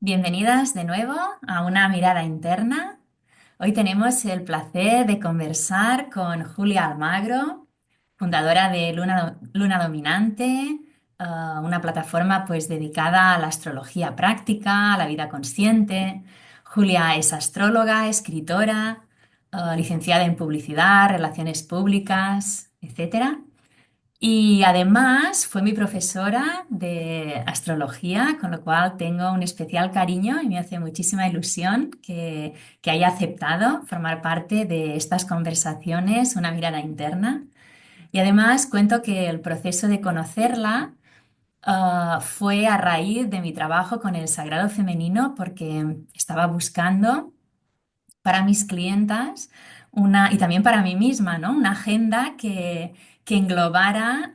Bienvenidas de nuevo a una mirada interna. Hoy tenemos el placer de conversar con Julia Almagro, fundadora de Luna Dominante, una plataforma pues dedicada a la astrología práctica, a la vida consciente. Julia es astróloga, escritora, licenciada en publicidad, relaciones públicas, etcétera. Y además fue mi profesora de astrología, con lo cual tengo un especial cariño y me hace muchísima ilusión que haya aceptado formar parte de estas conversaciones, una mirada interna. Y además cuento que el proceso de conocerla fue a raíz de mi trabajo con el Sagrado Femenino porque estaba buscando para mis clientas y también para mí misma, ¿no? Una agenda que englobara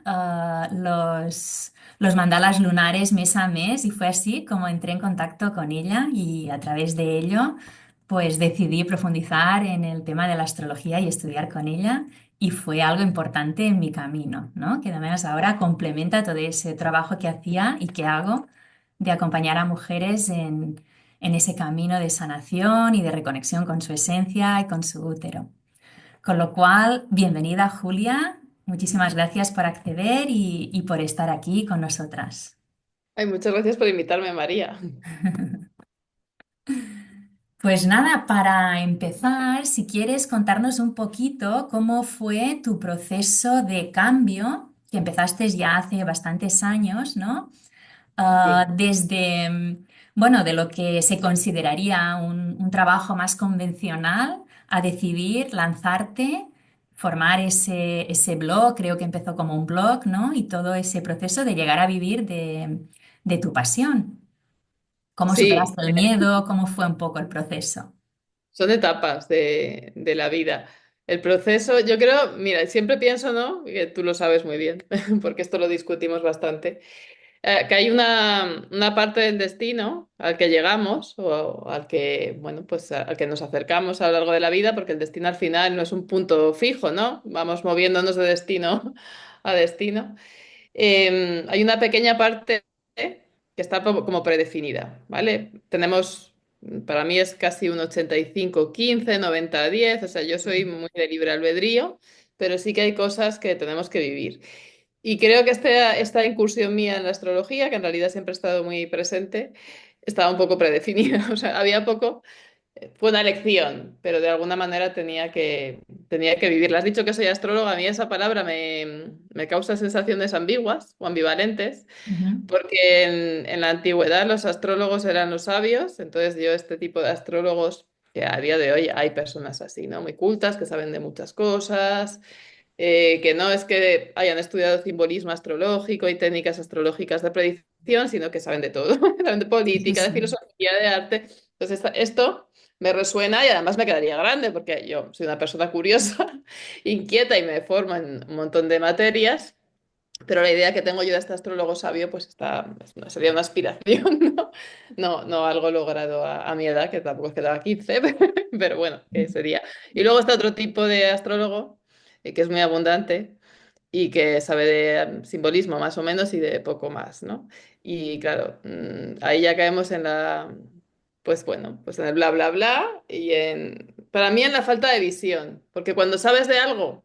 los mandalas lunares mes a mes y fue así como entré en contacto con ella y a través de ello pues decidí profundizar en el tema de la astrología y estudiar con ella y fue algo importante en mi camino, ¿no? Que además ahora complementa todo ese trabajo que hacía y que hago de acompañar a mujeres en ese camino de sanación y de reconexión con su esencia y con su útero. Con lo cual, bienvenida Julia, muchísimas gracias por acceder y por estar aquí con nosotras. Ay, muchas gracias por invitarme, María. Pues nada, para empezar, si quieres contarnos un poquito cómo fue tu proceso de cambio, que empezaste ya hace bastantes años, ¿no? Sí. Desde, bueno, de lo que se consideraría un trabajo más convencional a decidir lanzarte, formar ese blog, creo que empezó como un blog, ¿no? Y todo ese proceso de llegar a vivir de tu pasión. ¿Cómo Sí, superaste el miedo? ¿Cómo fue un poco el proceso? son etapas de la vida. El proceso, yo creo, mira, siempre pienso, ¿no? Que tú lo sabes muy bien, porque esto lo discutimos bastante, que hay una parte del destino al que llegamos o al que, bueno, pues al que nos acercamos a lo largo de la vida, porque el destino al final no es un punto fijo, ¿no? Vamos moviéndonos de destino a destino. Hay una pequeña parte que está como predefinida, ¿vale? Tenemos, para mí es casi un 85-15, 90-10, o sea, yo soy muy de libre albedrío, pero sí que hay cosas que tenemos que vivir. Y creo que esta incursión mía en la astrología, que en realidad siempre ha estado muy presente, estaba un poco predefinida, o sea, había poco. Fue una elección, pero de alguna manera tenía que vivirla. Has dicho que soy astróloga, a mí esa palabra me causa sensaciones ambiguas o ambivalentes, Ujú. porque en la antigüedad los astrólogos eran los sabios, entonces yo este tipo de astrólogos, que a día de hoy hay personas así, ¿no? Muy cultas, que saben de muchas cosas, que no es que hayan estudiado simbolismo astrológico y técnicas astrológicas de predicción, sino que saben de todo, saben de Sí, política, de sí. filosofía, de arte. Entonces, esto me resuena y además me quedaría grande, porque yo soy una persona curiosa, inquieta y me formo en un montón de materias. Pero la idea que tengo yo de este astrólogo sabio, pues sería una aspiración, ¿no? No algo logrado a mi edad, que tampoco es que daba 15, pero bueno, que sería. Y luego está otro tipo de astrólogo, que es muy abundante y que sabe de simbolismo más o menos y de poco más, ¿no? Y claro, ahí ya caemos en pues bueno, pues en el bla, bla, bla y para mí en la falta de visión, porque cuando sabes de algo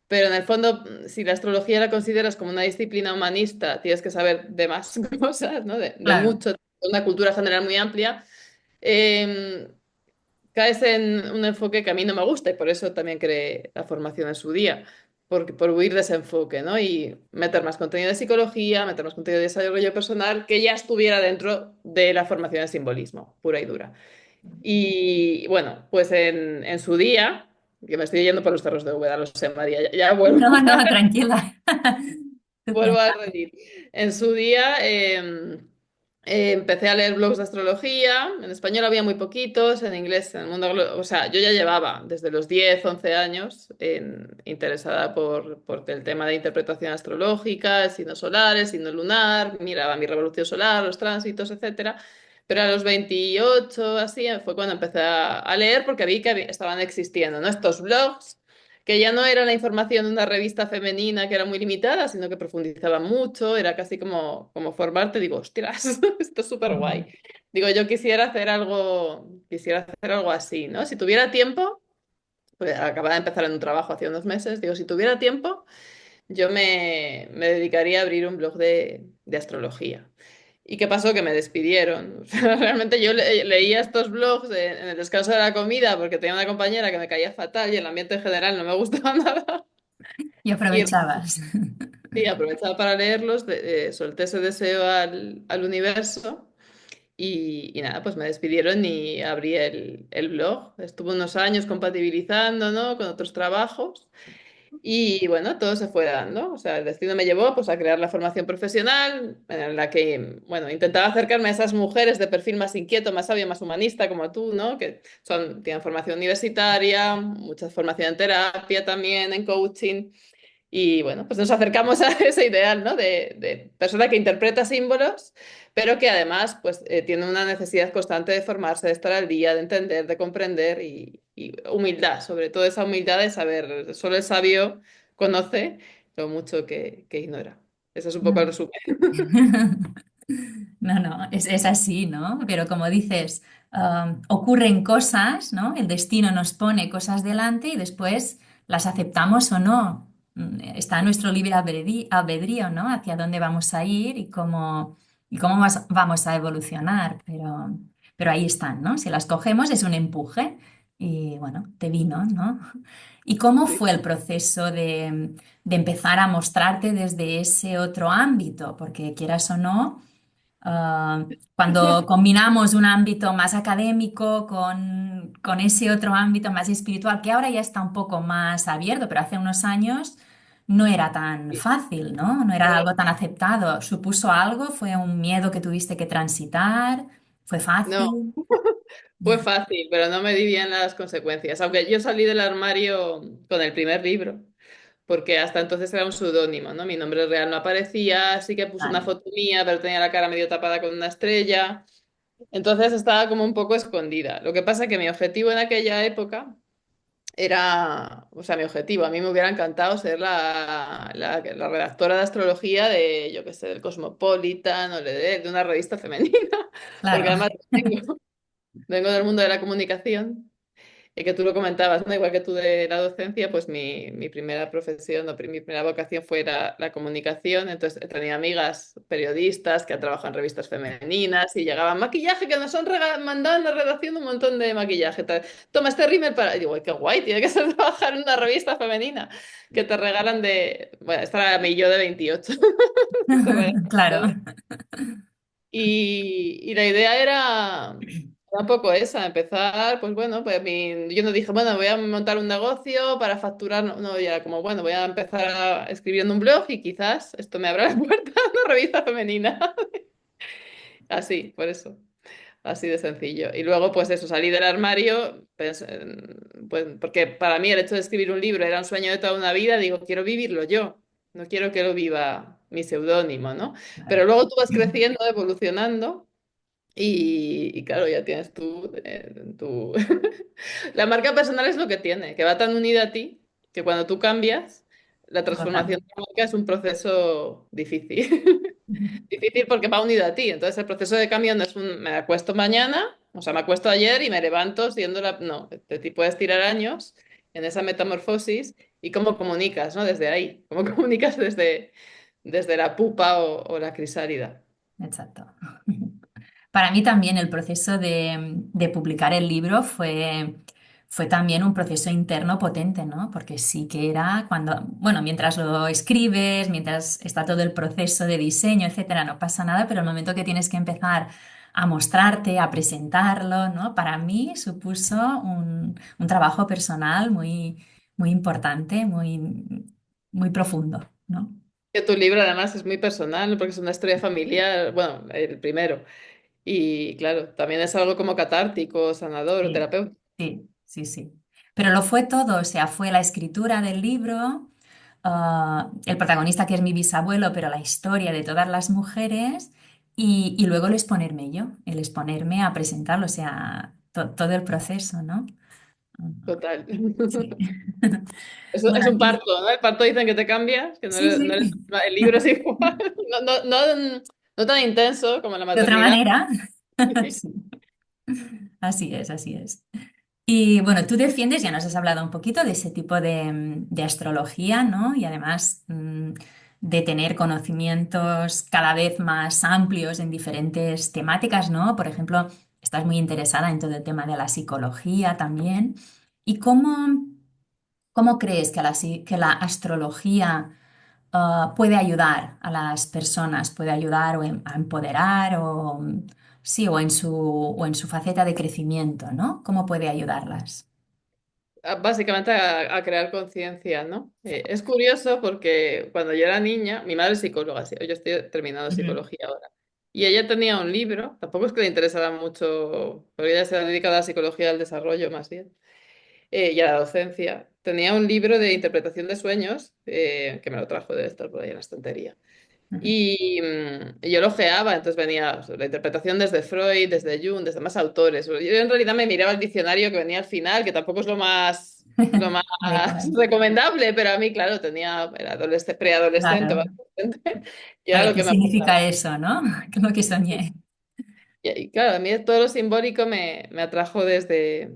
pero en el fondo, si la astrología la consideras como una disciplina humanista, tienes que saber de más cosas, ¿no? De Claro. mucho, de una cultura general muy amplia. eh, Caes en un enfoque que a mí no me gusta y por eso también creé la formación en su día, por huir de ese enfoque, ¿no? Y meter más contenido de psicología, meter más contenido de desarrollo personal que ya estuviera dentro de la formación de simbolismo, pura y dura. Y bueno, pues en su día, que me estoy yendo por los cerros de Úbeda, lo sé, María, ya vuelvo, No, no, tranquila. vuelvo a Estupenda. reír. En su día empecé a leer blogs de astrología, en español había muy poquitos, en inglés, en el mundo, o sea, yo ya llevaba desde los 10 11 años interesada por el tema de interpretación astrológica, el signo solar, el signo lunar, miraba mi revolución solar, los tránsitos, etcétera. Pero a los 28 así, fue cuando empecé a leer porque vi que estaban existiendo, ¿no? Estos blogs que ya no era la información de una revista femenina que era muy limitada, sino que profundizaba mucho, era casi como formarte, digo, ostras, esto es súper Ujú. guay. Digo, yo quisiera hacer algo así, ¿no? Si tuviera tiempo, pues acababa de empezar en un trabajo hace unos meses, digo, si tuviera tiempo, yo me dedicaría a abrir un blog de astrología. ¿Y qué pasó? Que me despidieron. O sea, realmente yo leía estos blogs en el descanso de la comida porque tenía una compañera que me caía fatal y el ambiente en general no me gustaba nada. Y Y aprovechabas. sí, aprovechaba para leerlos, solté ese deseo al universo y nada, pues me despidieron y abrí el blog. Estuve unos años compatibilizando, ¿no? Con otros trabajos. Y bueno, todo se fue dando. O sea, el destino me llevó pues, a crear la formación profesional, en la que, bueno, intentaba acercarme a esas mujeres de perfil más inquieto, más sabio, más humanista como tú, ¿no? Que tienen formación universitaria, mucha formación en terapia también, en coaching. Y bueno, pues nos acercamos a ese ideal, ¿no? De persona que interpreta símbolos, pero que además pues, tiene una necesidad constante de formarse, de estar al día, de entender, de comprender y humildad, sobre todo esa humildad de saber, solo el sabio conoce lo mucho que ignora. Eso es un poco el resumen. No, no, es así, ¿no? Pero como dices, ocurren cosas, ¿no? El destino nos pone cosas delante y después las aceptamos o no. Está nuestro libre albedrío, ¿no? Hacia dónde vamos a ir y cómo vamos a evolucionar. Pero ahí están, ¿no? Si las cogemos es un empuje y bueno, te vino, ¿no? ¿Y cómo Sí. fue el proceso de empezar a mostrarte desde ese otro ámbito? Porque quieras o no, ah, cuando combinamos un ámbito más académico con ese otro ámbito más espiritual, que ahora ya está un poco más abierto, pero hace unos años no era tan fácil, ¿no? No era algo tan aceptado. ¿Supuso algo? ¿Fue un miedo que tuviste que transitar? ¿Fue No, fácil? fue fácil, pero no me di bien las consecuencias. Aunque yo salí del armario con el primer libro. Porque hasta entonces era un seudónimo, ¿no? Mi nombre real no aparecía, sí que puse una Vale, foto mía, pero tenía la cara medio tapada con una estrella, entonces estaba como un poco escondida. Lo que pasa es que mi objetivo en aquella época era, o sea, mi objetivo, a mí me hubiera encantado ser la redactora de astrología de, yo qué sé, del Cosmopolitan o de una revista femenina, porque claro. además vengo del mundo de la comunicación. Y que tú lo comentabas, ¿no? Igual que tú de la docencia, pues mi primera profesión mi primera vocación fue la comunicación. Entonces tenía amigas periodistas que han trabajado en revistas femeninas y llegaban maquillaje, que nos han mandado en la redacción un montón de maquillaje. Toma este rímel para... Y digo, "Ay, qué guay, tiene que ser trabajar en una revista femenina que te regalan de... Bueno, esta era mi yo de 28. Te regalan Claro, todo. Y la idea era un poco esa, empezar, pues bueno, pues yo no dije, bueno, voy a montar un negocio para facturar, no, no, ya era como, bueno, voy a empezar escribiendo un blog y quizás esto me abra la puerta a una revista femenina. Así, por eso, así de sencillo. Y luego, pues eso, salí del armario, pues, porque para mí el hecho de escribir un libro era un sueño de toda una vida, digo, quiero vivirlo yo, no quiero que lo viva mi seudónimo, ¿no? claro. Pero luego tú vas creciendo, evolucionando. Y claro, ya tienes tú. La marca personal es lo que tiene, que va tan unida a ti que cuando tú cambias, la Total. transformación de la marca es un proceso difícil. Difícil porque va unido a ti. Entonces el proceso de cambio no es me acuesto mañana, o sea, me acuesto ayer y me levanto siendo la... No, te puedes tirar años en esa metamorfosis y cómo comunicas, ¿no? Desde ahí, cómo comunicas desde la pupa o la crisálida. Exacto. Para mí también el proceso de publicar el libro fue también un proceso interno potente, ¿no? Porque sí que era cuando, bueno, mientras lo escribes, mientras está todo el proceso de diseño, etcétera, no pasa nada, pero el momento que tienes que empezar a mostrarte, a presentarlo, ¿no? Para mí supuso un trabajo personal muy importante, muy profundo, ¿no? Que tu libro además es muy personal, porque es una historia familiar, bueno, el primero. Y claro, también es algo como catártico, sanador o Sí, terapéutico. sí. Pero lo fue todo, o sea, fue la escritura del libro, el protagonista que es mi bisabuelo, pero la historia de todas las mujeres y luego el exponerme yo, el exponerme a presentarlo, o sea, todo el proceso, ¿no? total. Sí. Es Bueno, un parto, ¿no? El parto dicen que te cambias, que no, sí, no sí, el libro es igual. No tan intenso como la de otra maternidad. manera. Sí, así es, así es. Y bueno, tú defiendes, ya nos has hablado un poquito de ese tipo de astrología, ¿no? Y además de tener conocimientos cada vez más amplios en diferentes temáticas, ¿no? Por ejemplo, estás muy interesada en todo el tema de la psicología también. ¿Y cómo crees que que la astrología puede ayudar a las personas, puede ayudar a empoderar o, sí, o en su faceta de crecimiento, ¿no? ¿Cómo puede ayudarlas? Básicamente a crear conciencia, ¿no? Es curioso porque cuando yo era niña, mi madre es psicóloga, sí, yo estoy terminando Ujú, psicología ahora, y ella tenía un libro, tampoco es que le interesara mucho, porque ella se ha dedicado a la psicología del desarrollo más bien, y a la docencia. Tenía un libro de interpretación de sueños, que me lo trajo, de estar por ahí en la estantería. ujú. Y yo lo ojeaba, entonces venía la interpretación desde Freud, desde Jung, desde más autores. Yo en realidad me miraba el diccionario que venía al final, que tampoco es lo más Adecuado. recomendable, pero a mí, claro, era preadolescente, Claro. o adolescente, y A era ver lo qué que me aportaba. significa eso, ¿no? Como que soñé. Y claro, a mí todo lo simbólico me atrajo desde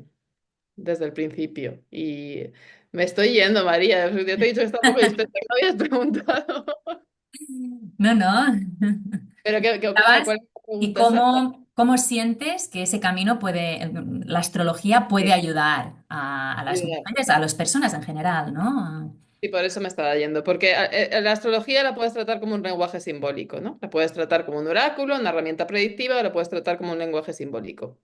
el principio. Y me estoy yendo, María. Yo te he dicho que está un poco dispersa, que no habías preguntado. No, no. Pero Estabas- ¿cuál es la ¿Y pregunta exacta? cómo sientes que ese camino puede, la astrología puede ayudar a las Sí. mujeres, a las personas en general, ¿no? Y por eso me estaba yendo, porque la astrología la puedes tratar como un lenguaje simbólico, ¿no? La puedes tratar como un oráculo, una herramienta predictiva, o la puedes tratar como un lenguaje simbólico.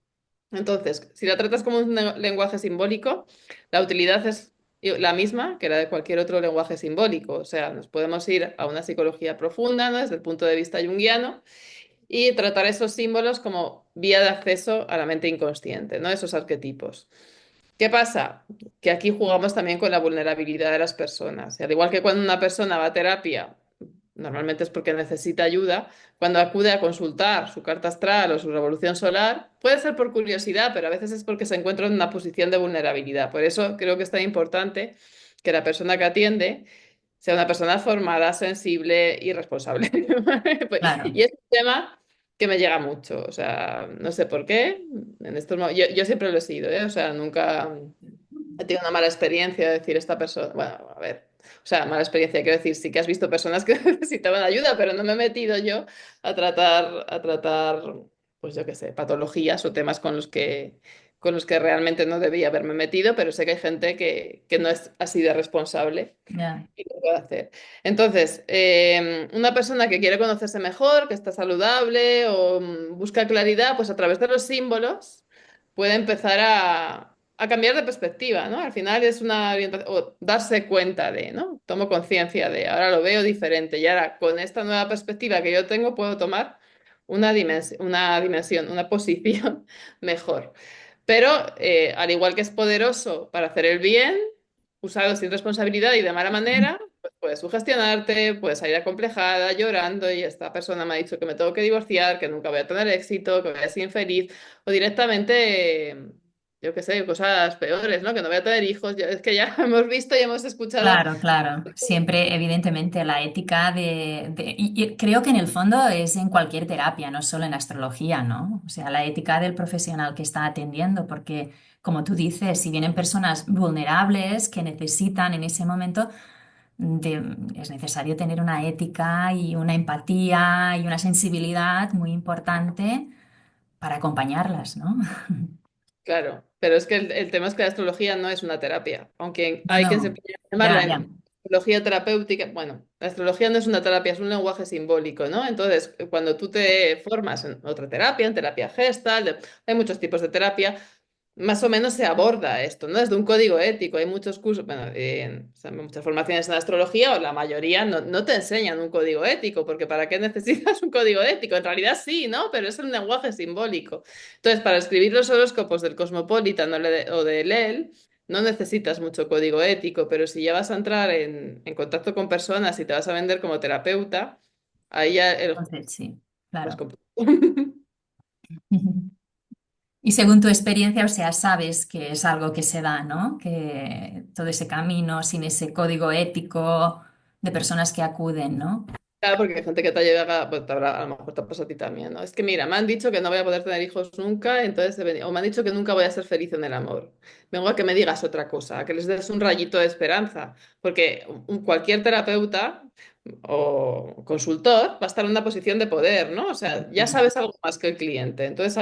Entonces, si la tratas como un lenguaje simbólico, la utilidad es la misma que la de cualquier otro lenguaje simbólico. O sea, nos podemos ir a una psicología profunda, ¿no? Desde el punto de vista junguiano y tratar esos símbolos como vía de acceso a la mente inconsciente, ¿no? Esos arquetipos. ¿Qué pasa? Que aquí jugamos también con la vulnerabilidad de las personas. Y al igual que cuando una persona va a terapia, normalmente es porque necesita ayuda, cuando acude a consultar su carta astral o su revolución solar, puede ser por curiosidad, pero a veces es porque se encuentra en una posición de vulnerabilidad. Por eso creo que es tan importante que la persona que atiende sea una persona formada, sensible y responsable. Claro, Y es un tema que me llega mucho, o sea, no sé por qué, yo siempre lo he sido, ¿eh? O sea, nunca he tenido una mala experiencia de decir esta persona, bueno, a ver, o sea, mala experiencia, quiero decir, sí que has visto personas que necesitaban ayuda, pero no me he metido yo a tratar, pues yo qué sé, patologías o temas con los que realmente no debía haberme metido, pero sé que hay gente que no es así de responsable ya, y lo puede hacer. Entonces, una persona que quiere conocerse mejor, que está saludable o busca claridad, pues a través de los símbolos puede empezar a cambiar de perspectiva, ¿no? Al final es una orientación, o darse cuenta de, ¿no? Tomo conciencia de, ahora lo veo diferente y ahora con esta nueva perspectiva que yo tengo puedo tomar una posición mejor. Pero al igual que es poderoso para hacer el bien, usado sin responsabilidad y de mala manera, pues puedes sugestionarte, puedes salir acomplejada, llorando, y esta persona me ha dicho que me tengo que divorciar, que nunca voy a tener éxito, que voy a ser infeliz, o directamente, yo qué sé, cosas peores, ¿no? Que no voy a tener hijos. Es que ya hemos visto y hemos escuchado. claro, claro. Siempre, evidentemente, la ética y creo que en el fondo es en cualquier terapia, no solo en astrología, ¿no? O sea, la ética del profesional que está atendiendo, porque, como tú dices, si vienen personas vulnerables que necesitan en ese momento, es necesario tener una ética y una empatía y una sensibilidad muy importante para acompañarlas, ¿no? Claro, pero es que el tema es que la astrología no es una terapia, aunque No, hay que no, llamarla ya, ya, en astrología terapéutica. Bueno, la astrología no es una terapia, es un lenguaje simbólico, ¿no? Entonces, cuando tú te formas en otra terapia, en terapia gestal, hay muchos tipos de terapia, más o menos se aborda esto, ¿no? Desde un código ético. Hay muchos cursos, bueno, o sea, muchas formaciones en astrología, o la mayoría no te enseñan un código ético, porque ¿para qué necesitas un código ético? En realidad sí, ¿no? Pero es un lenguaje simbólico. Entonces, para escribir los horóscopos del Cosmopolitan o de Lel, no necesitas mucho código ético, pero si ya vas a entrar en contacto con personas y te vas a vender como terapeuta, ahí ya el juego entonces sí, es más claro. complicado. Y según tu experiencia, o sea, sabes que es algo que se da, ¿no? Que todo ese camino sin ese código ético de personas que acuden, ¿no? Claro, porque hay gente que te llega, pues a lo mejor te pasa a ti también, ¿no? Es que mira, me han dicho que no voy a poder tener hijos nunca, entonces o me han dicho que nunca voy a ser feliz en el amor. Vengo a que me digas otra cosa, a que les des un rayito de esperanza, porque cualquier terapeuta o consultor va a estar en una posición de poder, ¿no? O sea, ya sabes algo más que el cliente, entonces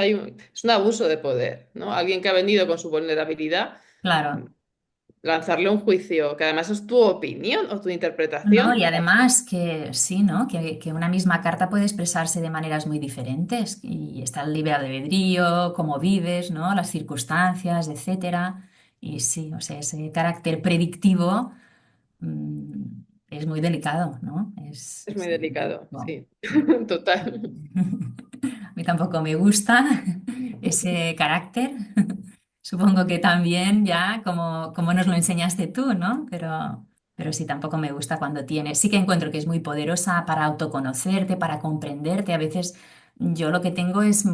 es un abuso de poder, ¿no? Alguien que ha venido con su vulnerabilidad, Claro. lanzarle un juicio, que además es tu opinión o tu No, interpretación. y además que sí, ¿no? Que una misma carta puede expresarse de maneras muy diferentes y está el libre albedrío, cómo vives, ¿no? Las circunstancias, etcétera. Y sí, o sea, ese carácter predictivo mm, es muy delicado, ¿no? Es muy Es delicado, wow. sí, total. A mí tampoco me gusta ese carácter. Supongo que también ya como nos lo enseñaste tú, ¿no? Pero sí, tampoco me gusta cuando tienes. Sí que encuentro que es muy poderosa para autoconocerte, para comprenderte. A veces yo lo que tengo es,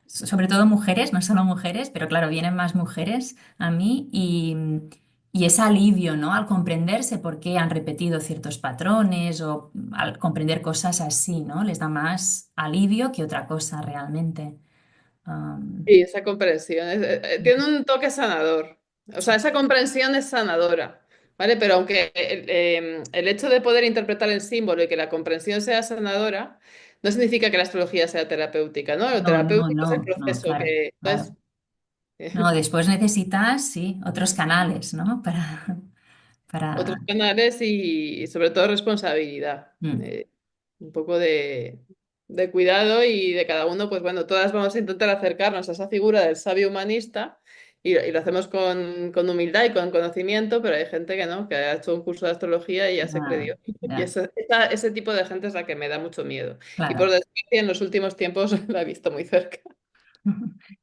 sobre todo mujeres, no solo mujeres, pero claro, vienen más mujeres a mí y ese alivio, ¿no? Al comprenderse por qué han repetido ciertos patrones o al comprender cosas así, ¿no? Les da más alivio que otra cosa realmente. Am, Y esa comprensión tiene un toque sanador. O sea, esa comprensión es sanadora, ¿vale? Pero aunque el hecho de poder interpretar el símbolo y que la comprensión sea sanadora, no significa que la astrología sea terapéutica, ¿no? Lo no, no, terapéutico es el no, no, proceso claro, que... Entonces, claro. No, después necesitas, sí, otros canales, ¿no? otros Para... canales y sobre todo responsabilidad. Mm, Eh, un poco de cuidado y de cada uno, pues bueno, todas vamos a intentar acercarnos a esa figura del sabio humanista y lo hacemos con humildad y con conocimiento, pero hay gente que no, que ha hecho un curso de astrología y ya se ya, creyó. Y ya, ese tipo de gente es la que me da mucho miedo. Y por claro. desgracia, en los últimos tiempos la he visto muy cerca.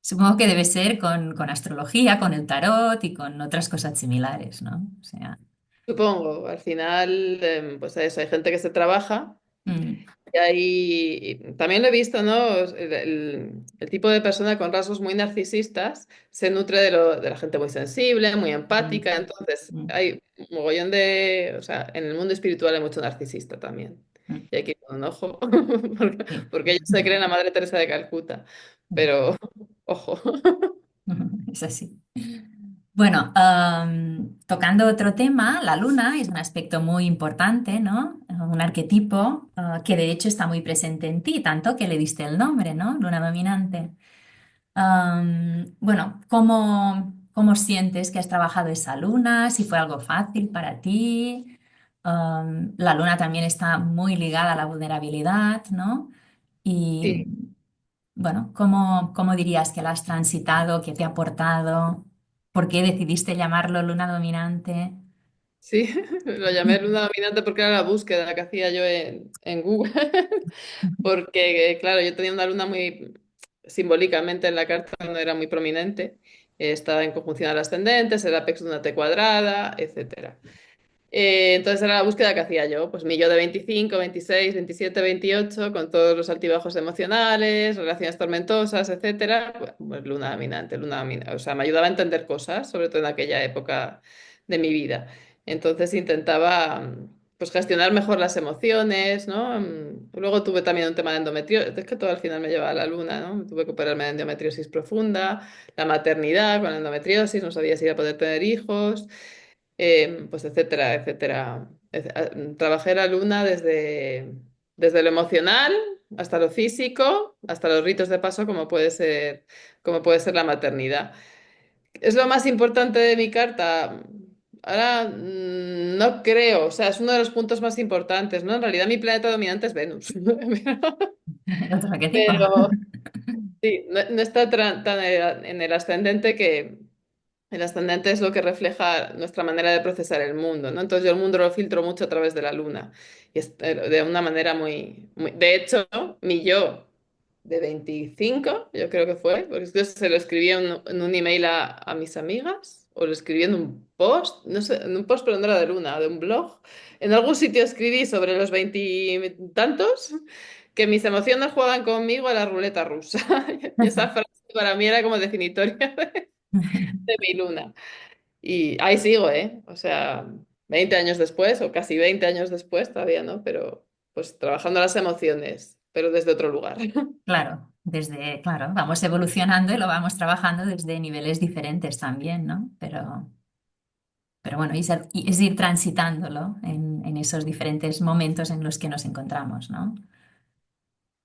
Supongo que debe ser con astrología, con el tarot y con otras cosas similares, ¿no? O sea, Supongo, al final, pues eso, hay gente que se trabaja. mm, Y ahí también lo he visto, ¿no? El tipo de persona con rasgos muy narcisistas se nutre de la gente muy sensible, muy mm, empática. Entonces, mm, hay un mogollón de. O sea, en el mundo espiritual hay mucho narcisista también. mm, Y hay que ir con un ojo, porque, sí. porque ellos se creen la Madre Teresa de Calcuta. Pero, ojo. Es así. Bueno, tocando otro tema, la luna es un aspecto muy importante, ¿no? Un arquetipo que de hecho está muy presente en ti, tanto que le diste el nombre, ¿no? Luna dominante. Bueno, ¿cómo sientes que has trabajado esa luna? Si fue algo fácil para ti. La luna también está muy ligada a la vulnerabilidad, ¿no? Y Sí, bueno, ¿cómo dirías que la has transitado, qué te ha aportado? ¿Por qué decidiste llamarlo luna dominante? sí, lo llamé luna dominante porque era la búsqueda que hacía yo en Google. Porque, claro, yo tenía una luna muy simbólicamente en la carta, no era muy prominente. Estaba en conjunción al ascendente, el apex de una T cuadrada, etcétera. Entonces era la búsqueda que hacía yo, pues mi yo de 25, 26, 27, 28, con todos los altibajos emocionales, relaciones tormentosas, etcétera. Pues luna dominante, luna dominante. O sea, me ayudaba a entender cosas, sobre todo en aquella época de mi vida. Entonces intentaba pues gestionar mejor las emociones, ¿no? Luego tuve también un tema de endometriosis, es que todo al final me llevaba a la luna, ¿no? Tuve que operarme de endometriosis profunda, la maternidad con endometriosis, no sabía si iba a poder tener hijos, pues etcétera, etcétera. Trabajé la luna desde lo emocional hasta lo físico, hasta los ritos de paso, como puede ser la maternidad. ¿Es lo más importante de mi carta? Ahora no creo, o sea, es uno de los puntos más importantes, ¿no? En realidad mi planeta dominante es Venus, Otro arquetipo. pero sí, no está tan en el ascendente que el ascendente es lo que refleja nuestra manera de procesar el mundo, ¿no? Entonces yo el mundo lo filtro mucho a través de la luna y de una manera De hecho, mi yo de 25 yo creo que fue, porque esto se lo escribí en un email a mis amigas, o lo escribí en un post, no sé, en un post, pero no era de luna, de un blog. En algún sitio escribí sobre los veintitantos que mis emociones juegan conmigo a la ruleta rusa. Y esa frase para mí era como definitoria de mi luna. Y ahí sigo, ¿eh? O sea, 20 años después, o casi 20 años después, todavía no, pero pues trabajando las emociones, pero desde otro lugar. Claro, claro, vamos evolucionando y lo vamos trabajando desde niveles diferentes también, ¿no? Pero bueno, es ir transitándolo en esos diferentes momentos en los que nos encontramos, ¿no?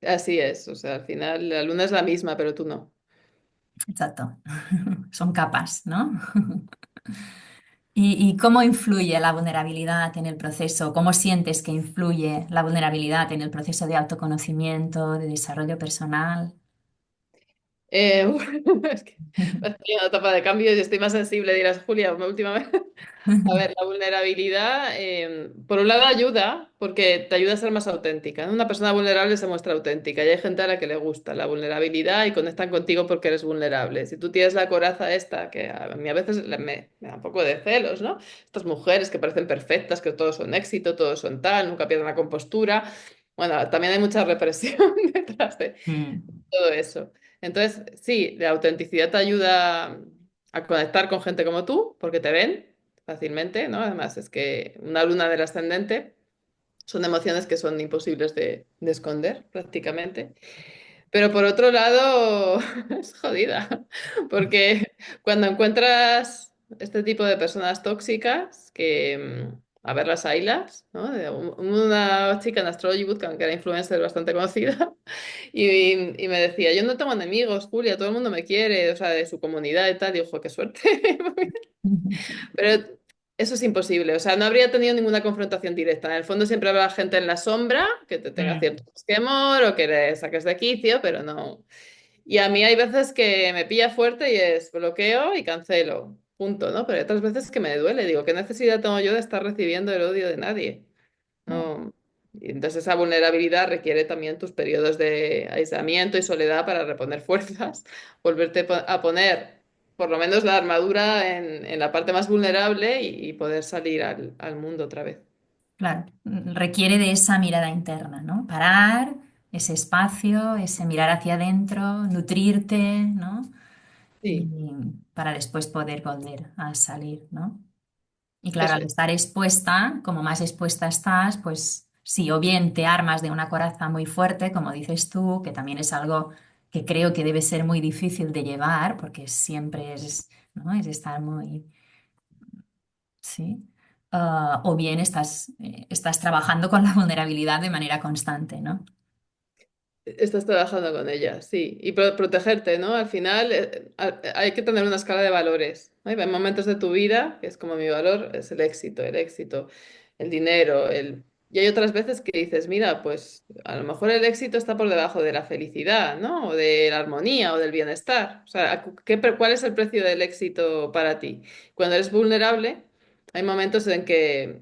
Así es, o sea, al final la luna es la misma, pero tú no. Exacto. Son capas, ¿no? ¿Y cómo influye la vulnerabilidad en el proceso? ¿Cómo sientes que influye la vulnerabilidad en el proceso de autoconocimiento, de desarrollo personal? Es que estoy en una etapa de cambio y estoy más sensible, dirás, Julia, últimamente. A ver, la vulnerabilidad, por un lado ayuda, porque te ayuda a ser más auténtica, ¿no? Una persona vulnerable se muestra auténtica y hay gente a la que le gusta la vulnerabilidad y conectan contigo porque eres vulnerable. Si tú tienes la coraza esta, que a mí a veces me da un poco de celos, ¿no? Estas mujeres que parecen perfectas, que todos son éxito, todos son tal, nunca pierden la compostura. Bueno, también hay mucha represión detrás de Mm, todo eso. Entonces, sí, la autenticidad te ayuda a conectar con gente como tú, porque te ven fácilmente, ¿no? Además, es que una luna del ascendente son emociones que son imposibles de esconder prácticamente. Pero por otro lado, es jodida, porque cuando encuentras este tipo de personas tóxicas, que, a ver, las haylas, ¿no? Una chica en Astrology Bootcamp que era influencer bastante conocida, y me decía, yo no tengo enemigos, Julia, todo el mundo me quiere, o sea, de su comunidad y tal, y ojo, qué suerte. Pero eso es imposible, o sea, no habría tenido ninguna confrontación directa. En el fondo siempre habrá gente en la sombra que te tenga mm, cierto esquemor o que le saques de quicio, pero no. Y a mí hay veces que me pilla fuerte y es bloqueo y cancelo, punto, ¿no? Pero hay otras veces que me duele, digo, ¿qué necesidad tengo yo de estar recibiendo el odio de nadie? No. Y entonces esa vulnerabilidad requiere también tus periodos de aislamiento y soledad para reponer fuerzas, volverte a poner por lo menos la armadura en la parte más vulnerable y poder salir al mundo otra vez. claro, requiere de esa mirada interna, ¿no? Parar, ese espacio, ese mirar hacia adentro, nutrirte, ¿no? Sí, Y para después poder volver a salir, ¿no? Y claro, eso al es. estar expuesta, como más expuesta estás, pues sí, o bien te armas de una coraza muy fuerte, como dices tú, que también es algo que creo que debe ser muy difícil de llevar, porque siempre es, ¿no? Es estar muy, sí. O bien estás trabajando con la vulnerabilidad de manera constante, ¿no? Estás trabajando con ella, sí. Y protegerte, ¿no? Al final hay que tener una escala de valores, ¿no? Hay momentos de tu vida, que es como mi valor, es el éxito, el dinero, el... Y hay otras veces que dices, mira, pues a lo mejor el éxito está por debajo de la felicidad, ¿no? O de la armonía o del bienestar. O sea, ¿cuál es el precio del éxito para ti? Cuando eres vulnerable, hay momentos en que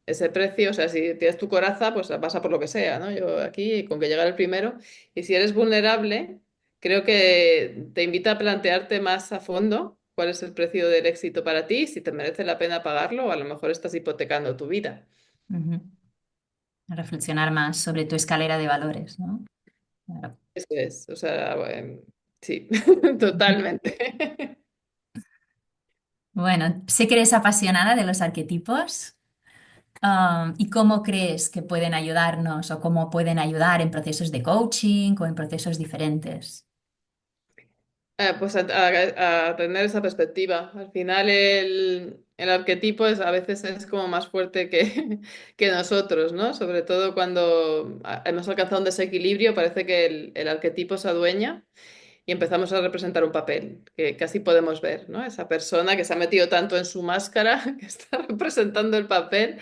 ese precio, o sea, si tienes tu coraza, pues vas a por lo que sea, ¿no? Yo aquí, con que llegara el primero. Y si eres vulnerable, creo que te invita a plantearte más a fondo cuál es el precio del éxito para ti, si te merece la pena pagarlo o a lo mejor estás hipotecando tu vida. Ujú. Reflexionar más sobre tu escalera de valores, ¿no? Claro. Eso es, o sea, bueno, sí, totalmente. Bueno, sé que eres apasionada de los arquetipos. ¿Y cómo crees que pueden ayudarnos o cómo pueden ayudar en procesos de coaching o en procesos diferentes? Pues a tener esa perspectiva. Al final el arquetipo a veces es como más fuerte que, que nosotros, ¿no? Sobre todo cuando hemos alcanzado un desequilibrio, parece que el arquetipo se adueña y empezamos a representar un papel que casi podemos ver, ¿no? Esa persona que se ha metido tanto en su máscara que está representando el papel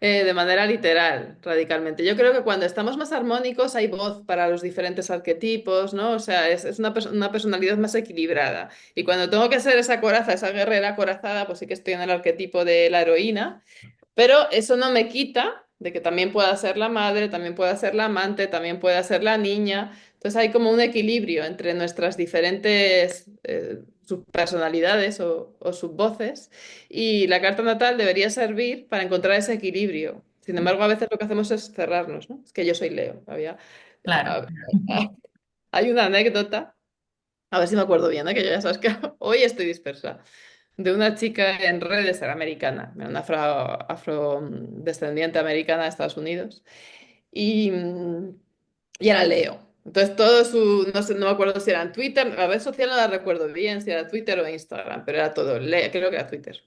de manera literal, radicalmente. Yo creo que cuando estamos más armónicos hay voz para los diferentes arquetipos, ¿no? O sea, es una personalidad más equilibrada. Y cuando tengo que ser esa coraza, esa guerrera acorazada, pues sí que estoy en el arquetipo de la heroína, pero eso no me quita de que también pueda ser la madre, también pueda ser la amante, también pueda ser la niña. Entonces hay como un equilibrio entre nuestras diferentes subpersonalidades o subvoces y la carta natal debería servir para encontrar ese equilibrio. Sin embargo, a veces lo que hacemos es cerrarnos, ¿no? Es que yo soy Leo. Claro. Ah, hay una anécdota A ver si me acuerdo bien, ¿eh? Que yo ya sabes que hoy estoy dispersa. De una chica en redes, era americana, una afrodescendiente americana de Estados Unidos. Y, y era Leo. Entonces todo su, no sé, no me acuerdo si era en Twitter, la red social no la recuerdo bien, si era Twitter o Instagram, pero era todo Leo, creo que era Twitter.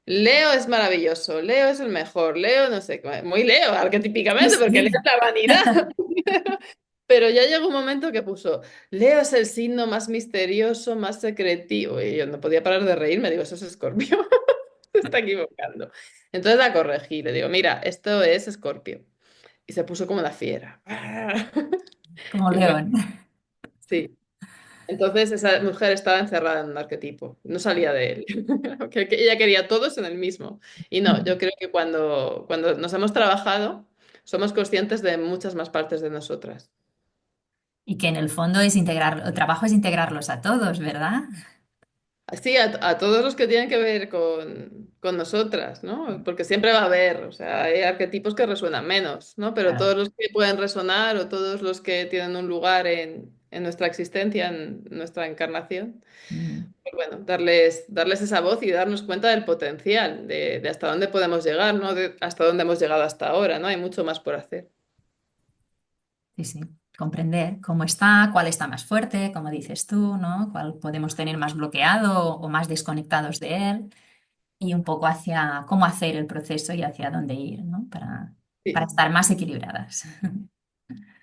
Leo es maravilloso, Leo es el mejor, Leo no sé, muy Leo, Sí, arquetípicamente, porque Leo sí, es la vanidad. Pero ya llegó un momento que puso, Leo es el signo más misterioso, más secretivo. Y yo no podía parar de reírme, digo, eso es Escorpio, se está equivocando. Entonces la corregí, le digo, mira, esto es Escorpio. Y se puso como una fiera. como Y bueno, león. sí. Entonces esa mujer estaba encerrada en un arquetipo, no salía de él. Que ella quería todos en el mismo. Y no, yo creo que cuando nos hemos trabajado, somos conscientes de muchas más partes de nosotras. Y que en el fondo es integrar, el trabajo es integrarlos a todos, ¿verdad? Sí, a todos los que tienen que ver con nosotras, ¿no? Porque siempre va a haber, o sea, hay arquetipos que resuenan menos, ¿no? Pero Claro. todos los que pueden resonar o todos los que tienen un lugar en nuestra existencia, en nuestra encarnación, Mm. pues bueno, darles esa voz y darnos cuenta del potencial, de hasta dónde podemos llegar, ¿no? De hasta dónde hemos llegado hasta ahora, ¿no? Hay mucho más por hacer. Sí, sí. Comprender cómo está, cuál está más fuerte, como dices tú, ¿no? Cuál podemos tener más bloqueado o más desconectados de él y un poco hacia cómo hacer el proceso y hacia dónde ir, ¿no? Para Sí. estar más equilibradas.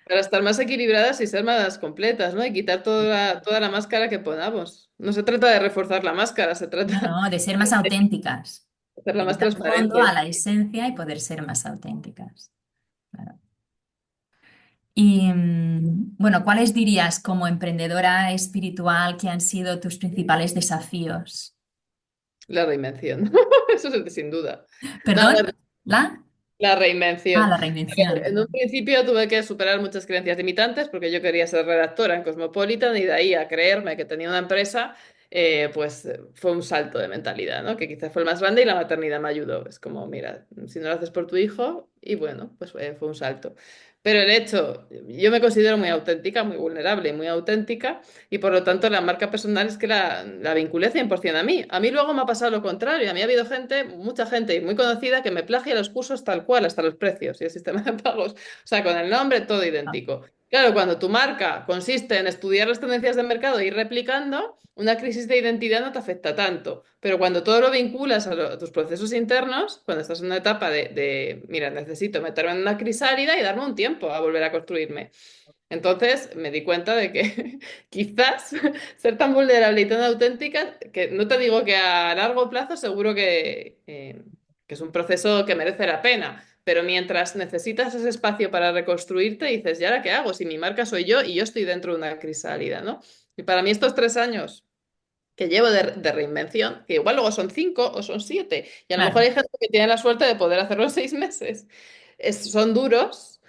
Para estar más equilibradas y ser más completas, ¿no? Y quitar toda la máscara que ponamos. No se trata de reforzar la máscara, se No, trata no, de ser más auténticas, hacerla de más ir al fondo, a transparente. la esencia y poder ser más auténticas. Claro. Y bueno, ¿cuáles dirías como emprendedora espiritual que han sido tus principales desafíos? La reinvención. Eso es sin duda. No, a ¿Perdón? ver, ¿La? la Ah, reinvención. la A ver, en un reinvención. principio tuve que superar muchas creencias limitantes porque yo quería ser redactora en Cosmopolitan y de ahí a creerme que tenía una empresa, fue un salto de mentalidad, ¿no? Que quizás fue el más grande y la maternidad me ayudó. Es como, mira, si no lo haces por tu hijo, y bueno, pues fue un salto. Pero el hecho, yo me considero muy auténtica, muy vulnerable y muy auténtica. Y por lo tanto, la marca personal es que la vinculé 100% a mí. A mí luego me ha pasado lo contrario. A mí ha habido gente, mucha gente y muy conocida, que me plagia los cursos tal cual, hasta los precios y el sistema de pagos. O sea, con el nombre todo Ah, idéntico. Claro, cuando tu marca consiste en estudiar las tendencias de mercado e ir replicando, una crisis de identidad no te afecta tanto. Pero cuando todo lo vinculas a tus procesos internos, cuando estás en una etapa mira, necesito meterme en una crisálida y darme un tiempo a volver a construirme. Entonces me di cuenta de que quizás ser tan vulnerable y tan auténtica, que no te digo que a largo plazo seguro que es un proceso que merece la pena, pero mientras necesitas ese espacio para reconstruirte, dices, ¿y ahora qué hago? Si mi marca soy yo y yo estoy dentro de una crisálida, ¿no? Y para mí estos 3 años que llevo de reinvención, que igual luego son 5 o son 7, y a lo mejor claro. hay gente que tiene la suerte de poder hacerlo en 6 meses. Son duros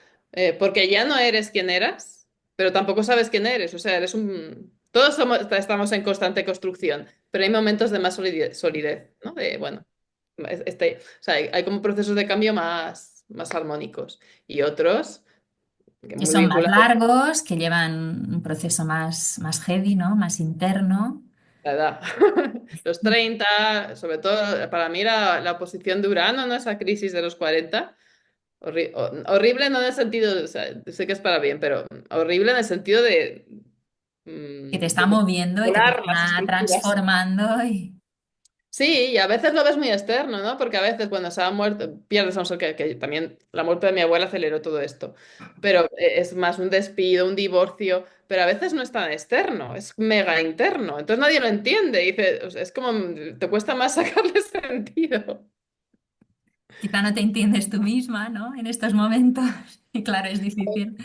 porque ya no eres quien eras, pero tampoco sabes quién eres. O sea, eres un... Todos estamos en constante construcción, pero hay momentos de más solidez, ¿no? De, bueno, o sea, hay como procesos de cambio más armónicos y otros que Que muy son más vinculados largos, que llevan un proceso más heavy, ¿no? Más interno. la edad. Los 30 sobre todo para mí la oposición de Urano, ¿no? Esa crisis de los 40 horrible no en el sentido, o sea, sé que es para bien, pero horrible en el sentido Que te está de moviendo y te controlar las está estructuras. transformando. Y... Sí, y a veces lo ves muy externo, ¿no? Porque a veces cuando se ha muerto, pierdes a un ser que también la muerte de mi abuela aceleró todo esto, pero es más un despido, un divorcio, pero a veces no es tan externo, es mega interno, entonces nadie lo entiende, dice, o sea, es como te cuesta más sacarle sentido. Quizá no te entiendes tú misma, ¿no? En estos momentos. Y claro, es difícil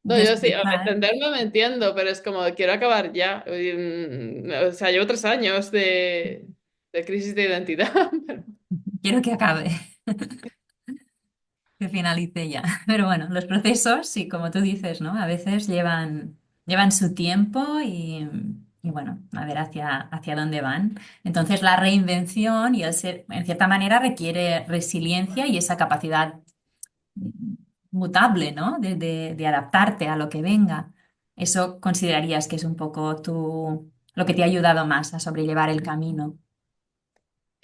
No, de yo sí, explicar. entenderlo me entiendo, pero es como quiero acabar ya. O sea, llevo 3 años de crisis de identidad. Quiero que acabe, que finalice ya. Pero bueno, los procesos, sí, como tú dices, ¿no? A veces llevan su tiempo y bueno, a ver hacia dónde van. Entonces, la reinvención y el ser, en cierta manera, requiere resiliencia y esa capacidad mutable, ¿no? De adaptarte a lo que venga. ¿Eso considerarías que es un poco lo que te ha ayudado más a sobrellevar el camino?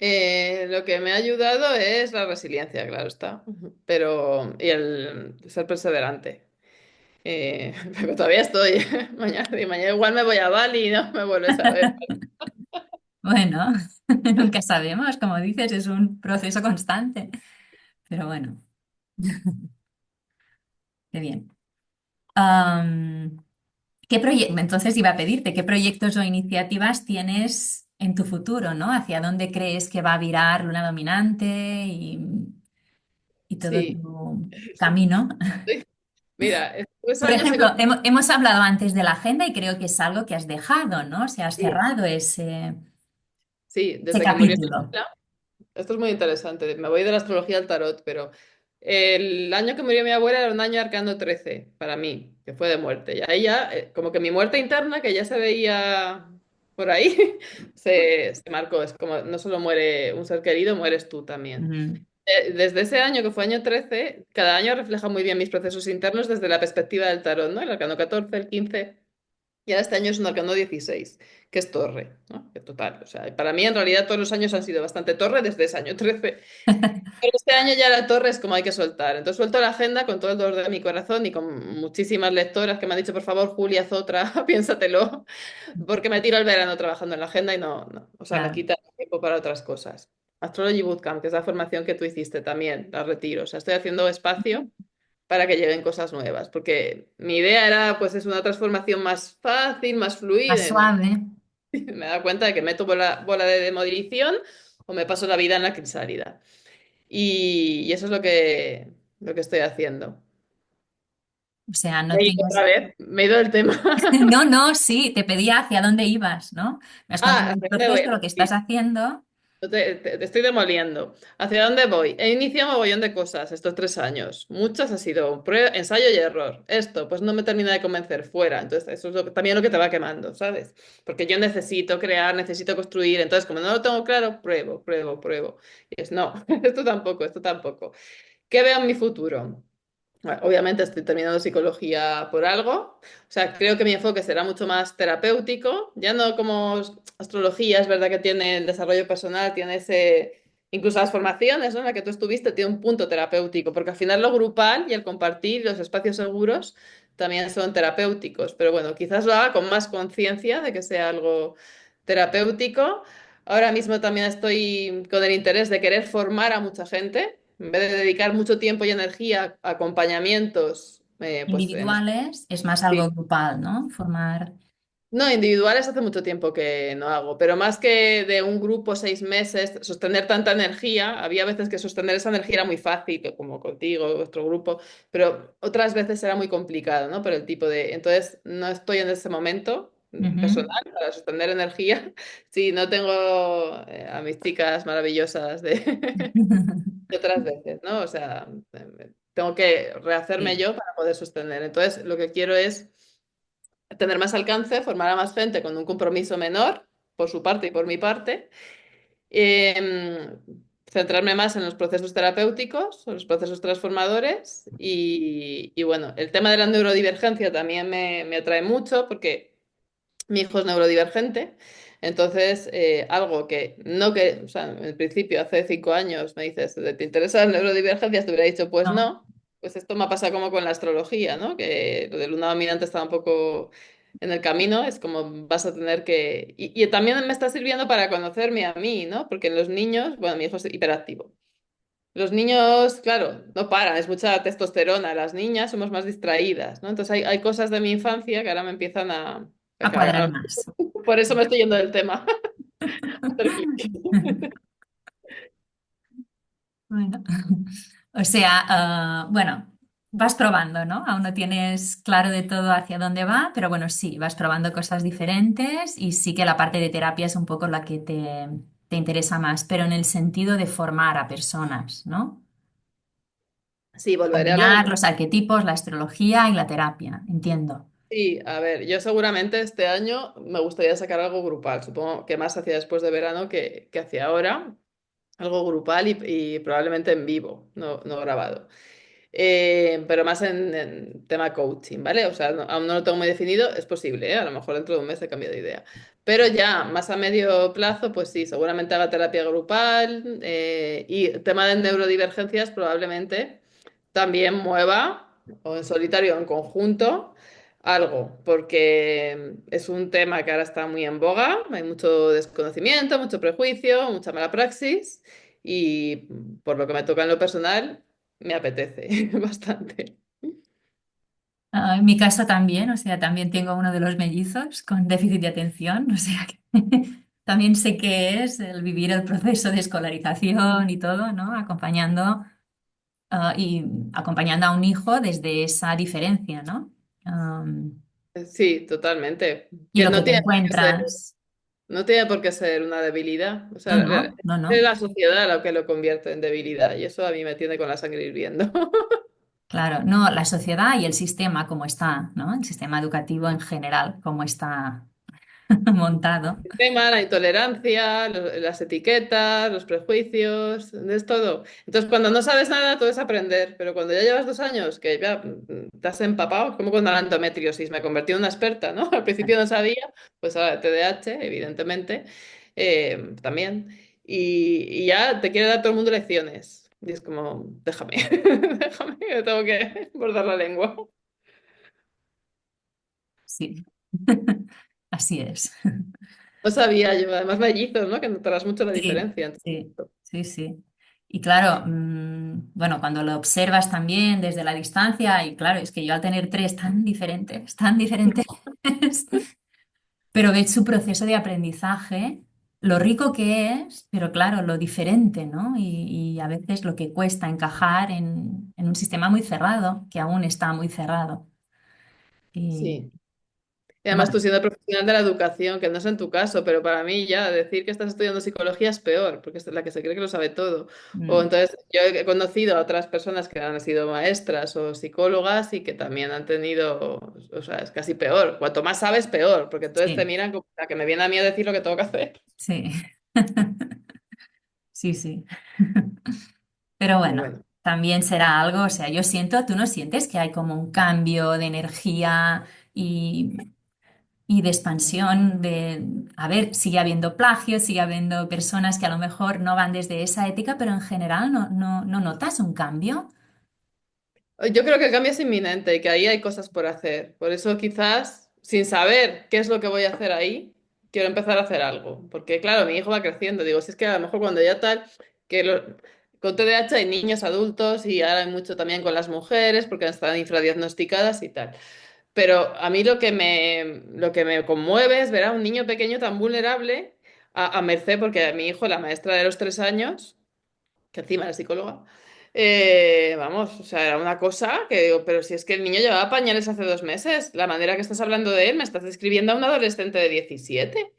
Lo que me ha ayudado es la resiliencia, claro está, pero y el ser perseverante. Pero todavía estoy. Mañana igual me voy a Bali y no me vuelves a ver. Bueno, nunca sabemos, como dices, es un proceso constante, pero bueno, qué bien. Am, entonces iba a pedirte, ¿qué proyectos o iniciativas tienes en tu futuro, ¿no? ¿Hacia dónde crees que va a virar Luna Dominante y todo Sí, tu sí. camino? Mira, estos tres Por años he... ejemplo, hemos hablado antes de la agenda y creo que es algo que has dejado, ¿no? O sea, has Sí, cerrado sí, ese desde que murió mi capítulo. abuela. Esto es muy interesante. Me voy de la astrología al tarot, pero el año que murió mi abuela era un año arcano 13 para mí, que fue de muerte. Y ahí ya, como que mi muerte interna, que ya se veía por ahí, se marcó. Es como no solo muere un ser querido, mueres tú también. Mm. Desde ese año, que fue año 13, cada año refleja muy bien mis procesos internos desde la perspectiva del tarot, ¿no? El arcano 14, el 15. Y ahora este año es un arcano 16, que es torre, ¿no? Que total, o sea, para mí en realidad todos los años han sido bastante torre desde ese año 13. Pero este año ya la torre es como hay que soltar. Entonces suelto la agenda con todo el dolor de mi corazón y con muchísimas lectoras que me han dicho, por favor, Julia, haz otra, piénsatelo, porque me tiro el verano trabajando en la agenda y no, o sea, me Claro. quita tiempo para otras cosas. Astrology Bootcamp, que es la formación que tú hiciste también, la retiro. O sea, estoy haciendo espacio para que lleguen cosas nuevas, porque mi idea era, pues, es una transformación más fácil, más Más fluida, y no. suave. Me he dado cuenta de que meto bola de demolición o me paso la vida en la crisálida. Y eso es lo que estoy haciendo. O sea, Me no he ido otra tienes... vez, me he ido del tema. No, no, sí, te pedía hacia dónde ibas, ¿no? Me has contado Ah, el ¿hacia dónde proceso, lo voy? que estás Sí, haciendo. te estoy demoliendo. ¿Hacia dónde voy? He iniciado un mogollón de cosas estos 3 años. Muchas ha sido ensayo y error. Esto, pues no me termina de convencer fuera. Entonces, eso es también lo que te va quemando, ¿sabes? Porque yo necesito crear, necesito construir. Entonces, como no lo tengo claro, pruebo, pruebo, pruebo. Y es no, esto tampoco, esto tampoco. ¿Qué veo en mi futuro? Bueno, obviamente estoy terminando psicología por algo, o sea, creo que mi enfoque será mucho más terapéutico, ya no como astrología, es verdad que tiene el desarrollo personal, tiene ese, incluso las formaciones, ¿no? En la que tú estuviste, tiene un punto terapéutico, porque al final lo grupal y el compartir, los espacios seguros, también son terapéuticos, pero bueno, quizás lo haga con más conciencia de que sea algo terapéutico. Ahora mismo también estoy con el interés de querer formar a mucha gente. En vez de dedicar mucho tiempo y energía a acompañamientos, pues en Individuales es más algo sí. grupal, ¿no? Formar No, individuales hace mucho tiempo que no hago, pero más que de un grupo 6 meses, sostener tanta energía, había veces que sostener esa energía era muy fácil, como contigo, vuestro grupo, pero otras veces era muy complicado, ¿no? Por el tipo de... Entonces, no estoy en ese momento ujú. personal para sostener energía. Sí, no tengo a mis chicas maravillosas de, de otras veces, ¿no? O sea, tengo que rehacerme Sí, yo para poder sostener. Entonces, lo que quiero es tener más alcance, formar a más gente con un compromiso menor, por su parte y por mi parte, centrarme más en los procesos terapéuticos, en los procesos transformadores y bueno, el tema de la neurodivergencia también me atrae mucho porque mi hijo es neurodivergente. Entonces, algo que no que, o sea, en principio hace 5 años me dices, ¿te interesan las neurodivergencias? Te hubiera dicho, pues no, no. Pues esto me ha pasado como con la astrología, ¿no? Que lo de luna dominante está un poco en el camino, es como vas a tener que... Y también me está sirviendo para conocerme a mí, ¿no? Porque en los niños, bueno, mi hijo es hiperactivo. Los niños, claro, no paran, es mucha testosterona. Las niñas somos más distraídas, ¿no? Entonces hay cosas de mi infancia que ahora me empiezan a cuadrar más. por eso me estoy yendo del tema. Hacer clic. Bueno, o sea, bueno, vas probando, ¿no? Aún no tienes claro de todo hacia dónde va, pero bueno, sí, vas probando cosas diferentes y sí que la parte de terapia es un poco la que te interesa más, pero en el sentido de formar a personas, ¿no? Sí, volveré a lo... Combinar los arquetipos, la astrología y la terapia, entiendo. Sí, a ver, yo seguramente este año me gustaría sacar algo grupal, supongo que más hacia después de verano que hacia ahora, algo grupal y probablemente en vivo, no grabado. pero más en tema coaching, ¿vale? O sea, aún no lo tengo muy definido, es posible, ¿eh? A lo mejor dentro de un mes he cambiado de idea. Pero ya más a medio plazo, pues sí, seguramente haga terapia grupal y el tema de neurodivergencias probablemente también mueva, o en solitario o en conjunto, algo, porque es un tema que ahora está muy en boga, hay mucho desconocimiento, mucho prejuicio, mucha mala praxis y por lo que me toca en lo personal, me apetece bastante. En mi caso también, o sea, también tengo uno de los mellizos con déficit de atención, o sea que también sé qué es el vivir el proceso de escolarización y todo, ¿no? Y acompañando a un hijo desde esa diferencia, ¿no? Sí, totalmente. Y Que lo que no te tiene por qué ser, encuentras, no tiene por qué ser una debilidad. O no, sea, no, no, es no. la sociedad lo que lo convierte en debilidad y eso a mí me tiene con la sangre hirviendo. Claro, no, la sociedad y el sistema como está, ¿no? El sistema educativo en general, como está montado. El tema, la intolerancia, las etiquetas, los prejuicios, es todo. Entonces, cuando no sabes nada, todo es aprender, pero cuando ya llevas 2 años, que ya te has empapado, es como con la endometriosis, me convertí en una experta, ¿no? Al principio no sabía, pues ahora TDAH, evidentemente, también. Y ya te quiere dar todo el mundo lecciones. Y es como, déjame, déjame, que tengo que bordar la lengua. Sí, así es. No sabía yo, además mellizos, ¿no? Que notarás mucho la Sí, diferencia. sí, sí, sí. Y claro, bueno, cuando lo observas también desde la distancia, y claro, es que yo al tener tres tan diferentes, pero ves su proceso de aprendizaje, lo rico que es, pero claro, lo diferente, ¿no? Y a veces lo que cuesta encajar en un sistema muy cerrado, que aún está muy cerrado. Y Sí. Y además tú bueno, siendo profesional de la educación, que no es en tu caso, pero para mí ya decir que estás estudiando psicología es peor, porque es la que se cree que lo sabe todo. O mm, entonces yo he conocido a otras personas que han sido maestras o psicólogas y que también han tenido, o sea, es casi peor. Cuanto más sabes, peor, porque entonces te sí, miran como la que me viene a mí a decir lo que tengo que hacer. sí, sí, sí. Pero Pero bueno, bueno. también será algo, o sea, yo siento, tú no sientes que hay como un cambio de energía y de expansión a ver, sigue habiendo plagio, sigue habiendo personas que a lo mejor no van desde esa ética, pero en general no notas un cambio. Yo creo que el cambio es inminente y que ahí hay cosas por hacer. Por eso quizás, sin saber qué es lo que voy a hacer ahí, quiero empezar a hacer algo. Porque claro, mi hijo va creciendo. Digo, si es que a lo mejor cuando ya tal, que con TDAH hay niños adultos y ahora hay mucho también con las mujeres porque están infradiagnosticadas y tal. Pero a mí lo que me conmueve es ver a un niño pequeño tan vulnerable a merced, porque a mi hijo, la maestra de los 3 años, que encima era psicóloga, vamos, o sea, era una cosa que digo, pero si es que el niño llevaba pañales hace 2 meses, la manera que estás hablando de él, me estás describiendo a un adolescente de 17.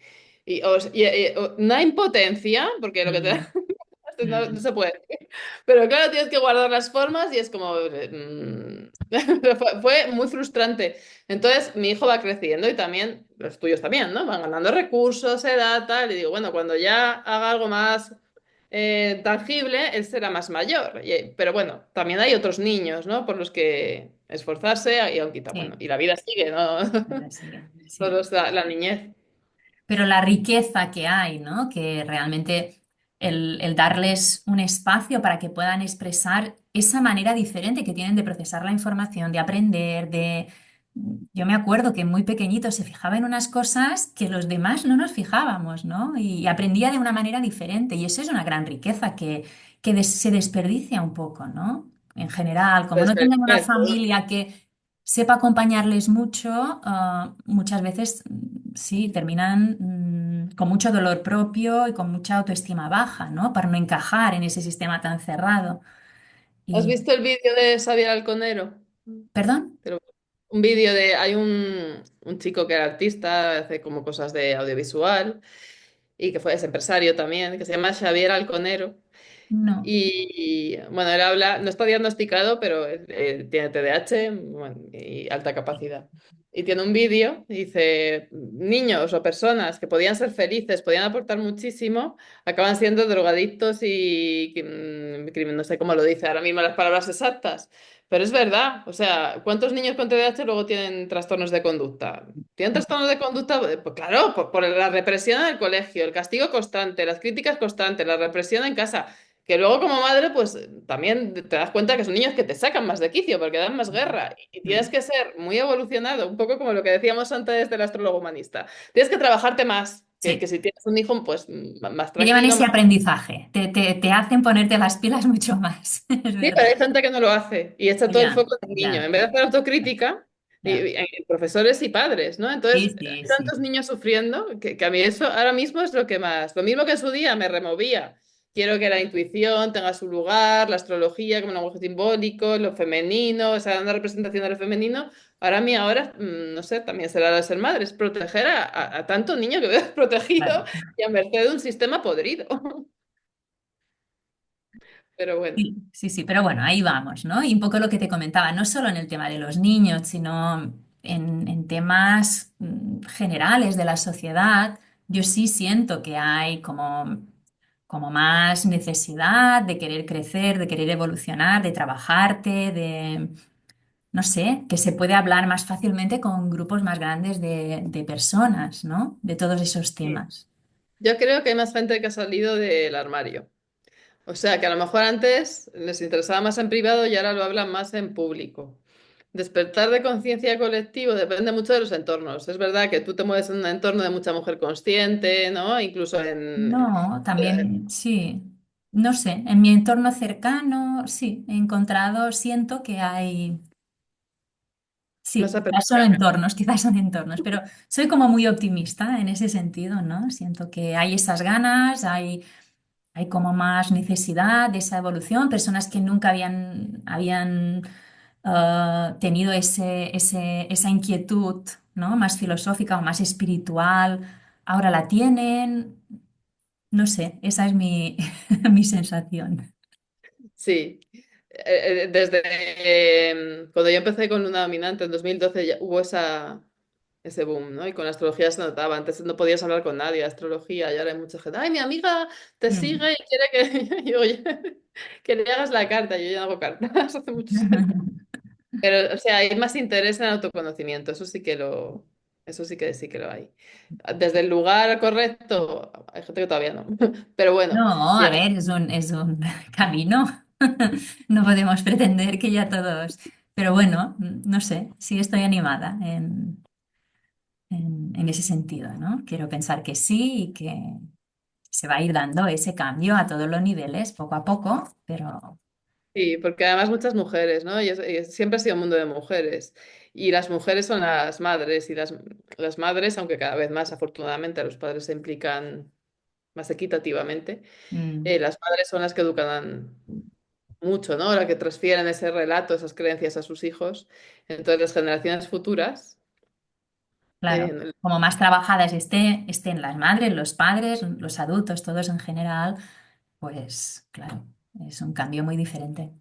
Una impotencia, porque lo que te Mm, no mm, se puede decir. Pero claro, tienes que guardar las formas y es como... fue muy frustrante. Entonces, mi hijo va creciendo y también, los tuyos también, ¿no? Van ganando recursos, edad, tal. Y digo, bueno, cuando ya haga algo más tangible, él será más mayor. Pero bueno, también hay otros niños, ¿no? Por los que esforzarse y aunque, bueno, sí, y la vida sigue, ¿no? sí. Solo es la niñez. Pero la riqueza que hay, ¿no? Que realmente el darles un espacio para que puedan expresar esa manera diferente que tienen de procesar la información, de aprender, de... Yo me acuerdo que muy pequeñito se fijaba en unas cosas que los demás no nos fijábamos, ¿no? Y aprendía de una manera diferente. Y eso es una gran riqueza que se desperdicia un poco, ¿no? En general, como no tienen una familia que sepa acompañarles mucho, muchas veces sí, terminan con mucho dolor propio y con mucha autoestima baja, ¿no? Para no encajar en ese sistema tan cerrado. ¿Has Y, visto el vídeo de Xavier Alconero? ¿perdón? Pero un vídeo hay un chico que era artista, hace como cosas de audiovisual y que es empresario también, que se llama Xavier Alconero. No. Y bueno, él habla, no está diagnosticado, pero él tiene TDAH, bueno, y alta capacidad. Y tiene un vídeo, dice, niños o personas que podían ser felices, podían aportar muchísimo, acaban siendo drogadictos y, no sé cómo lo dice ahora mismo las palabras exactas, Pero es verdad, o sea, ¿cuántos niños con TDAH luego tienen trastornos de conducta? ¿Tienen trastornos de conducta? Pues claro, por la represión en el colegio, el castigo constante, las críticas constantes, la represión en casa, que luego como madre, pues también te das cuenta que son niños que te sacan más de quicio porque dan más guerra y tienes Mm. que ser muy evolucionado, un poco como lo que decíamos antes del astrólogo humanista. Tienes que trabajarte más, que Sí, si tienes un hijo, pues más te llevan tranquilo, ese más... aprendizaje, te hacen ponerte las pilas mucho más, es Sí, pero verdad. hay gente que no lo hace y echa todo el Ya, foco en el niño. ya, En vez de hacer autocrítica, ya. profesores y padres, ¿no? Sí, Entonces, sí, hay sí. tantos niños sufriendo que a mí eso ahora mismo es lo que más, lo mismo que en su día me removía. Quiero que la intuición tenga su lugar, la astrología como un lenguaje simbólico, lo femenino, o sea, una representación de lo femenino. Ahora a mí ahora, no sé, también será de ser madre, es proteger a tanto niño que veo desprotegido Claro. y a merced de un sistema podrido. Pero bueno, Sí, sí, sí, pero bueno, ahí vamos, ¿no? Y un poco lo que te comentaba, no solo en el tema de los niños, sino en temas generales de la sociedad, yo sí siento que hay como más necesidad de querer crecer, de querer evolucionar, de trabajarte, de, no sé, que se puede hablar más fácilmente con grupos más grandes de personas, ¿no? De todos esos sí. temas. Yo creo que hay más gente que ha salido del armario. O sea, que a lo mejor antes les interesaba más en privado y ahora lo hablan más en público. Despertar de conciencia colectivo depende mucho de los entornos. Es verdad que tú te mueves en un entorno de mucha mujer consciente, ¿no? Incluso en... No, también sí. No sé, en mi entorno cercano, sí, he encontrado, siento que hay, Más sí, apertura. quizás son entornos, pero soy como muy optimista en ese sentido, ¿no? Siento que hay esas ganas, hay como más necesidad de esa evolución, personas que nunca habían tenido esa inquietud, ¿no? Más filosófica o más espiritual, ahora la tienen. No sé, esa es mi, mi sensación. Sí. Desde cuando yo empecé con Luna Dominante en 2012 ya hubo ese boom, ¿no? Y con la astrología se notaba. Antes no podías hablar con nadie de astrología y ahora hay mucha gente. Ay, mi amiga te Mm. sigue y quiere que, yo, oye, que le hagas la carta. Yo ya no hago cartas hace muchos años. Pero, o sea, hay más interés en el autoconocimiento. Eso sí que lo hay. Desde el lugar correcto, hay gente que todavía no. Pero bueno, No, a ya. ver, es un camino. No podemos pretender que ya todos. Pero bueno, no sé, sí estoy animada en ese sentido, ¿no? Quiero pensar que sí y que se va a ir dando ese cambio a todos los niveles, poco a poco, pero Sí, porque además muchas mujeres, ¿no? Y siempre ha sido un mundo de mujeres. Y las mujeres son las madres, y las madres, aunque cada vez más afortunadamente los padres se implican más equitativamente, mm, las madres son las que educan mucho, ¿no? Las que transfieren ese relato, esas creencias a sus hijos. Entonces las generaciones futuras, claro, eh, como más trabajadas estén las madres, los padres, los adultos, todos en general, pues claro, es un cambio muy diferente.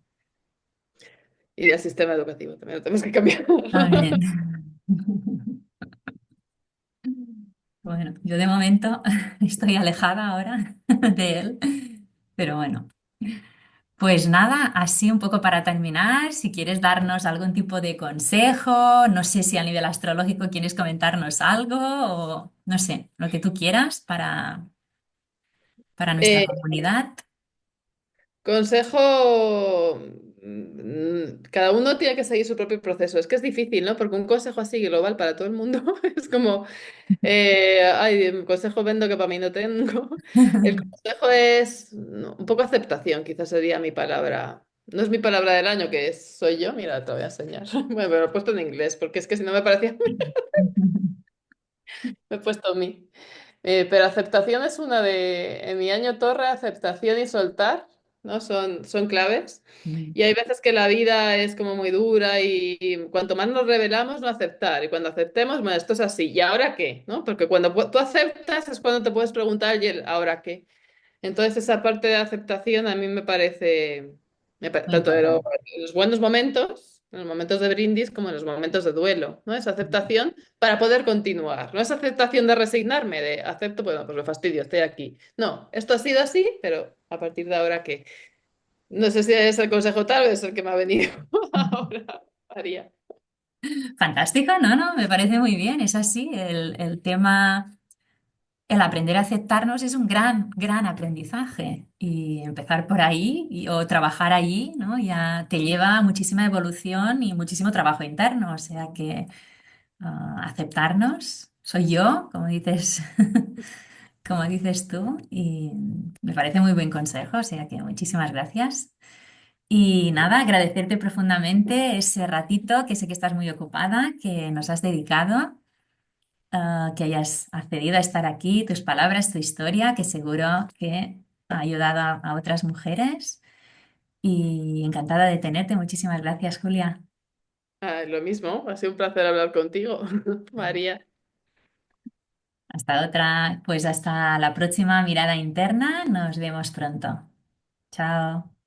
y el sistema educativo también lo tenemos que cambiar. También. Bueno, yo de momento estoy alejada ahora de él, pero bueno, pues nada, así un poco para terminar, si quieres darnos algún tipo de consejo, no sé si a nivel astrológico quieres comentarnos algo o no sé, lo que tú quieras para nuestra Eh, comunidad. Consejo, cada uno tiene que seguir su propio proceso. Es que es difícil, ¿no? Porque un consejo así global para todo el mundo es como, ay, consejo vendo que para mí no tengo. El consejo es un poco aceptación, quizás sería mi palabra. No es mi palabra del año, que soy yo. Mira, te voy a enseñar. Bueno, pero lo he puesto en inglés, porque es que si no me parecía, me he puesto mí. Pero aceptación es una en mi año Torre, aceptación y soltar, ¿no? Son claves. Y hay veces que la vida es como muy dura y cuanto más nos revelamos, no aceptar. Y cuando aceptemos, bueno, esto es así. ¿Y ahora qué? ¿No? Porque cuando tú aceptas es cuando te puedes preguntar, ¿y el ahora qué? Entonces esa parte de aceptación a mí me parece, Muy tanto importante. en los buenos momentos, en los momentos de brindis, como en los momentos de duelo, ¿no? Esa aceptación para poder continuar. No es aceptación de resignarme, de acepto, bueno, pues lo fastidio, estoy aquí. No, esto ha sido así, pero a partir de ahora, ¿qué? No sé si es el consejo tal vez el que me ha venido ahora, María. Fantástico, no, no, me parece muy bien, es así, el tema, el aprender a aceptarnos es un gran, gran aprendizaje y empezar por ahí o trabajar allí, ¿no? Ya te lleva a muchísima evolución y muchísimo trabajo interno, o sea que aceptarnos, soy yo, como dices, como dices tú, y me parece muy buen consejo, o sea que muchísimas gracias. Y nada, agradecerte profundamente ese ratito, que sé que estás muy ocupada, que nos has dedicado, que hayas accedido a estar aquí, tus palabras, tu historia, que seguro que ha ayudado a otras mujeres. Y encantada de tenerte. Muchísimas gracias, Julia. Ah, lo mismo, ha sido un placer hablar contigo, María. Hasta otra, pues hasta la próxima mirada interna. Nos vemos pronto. Chao.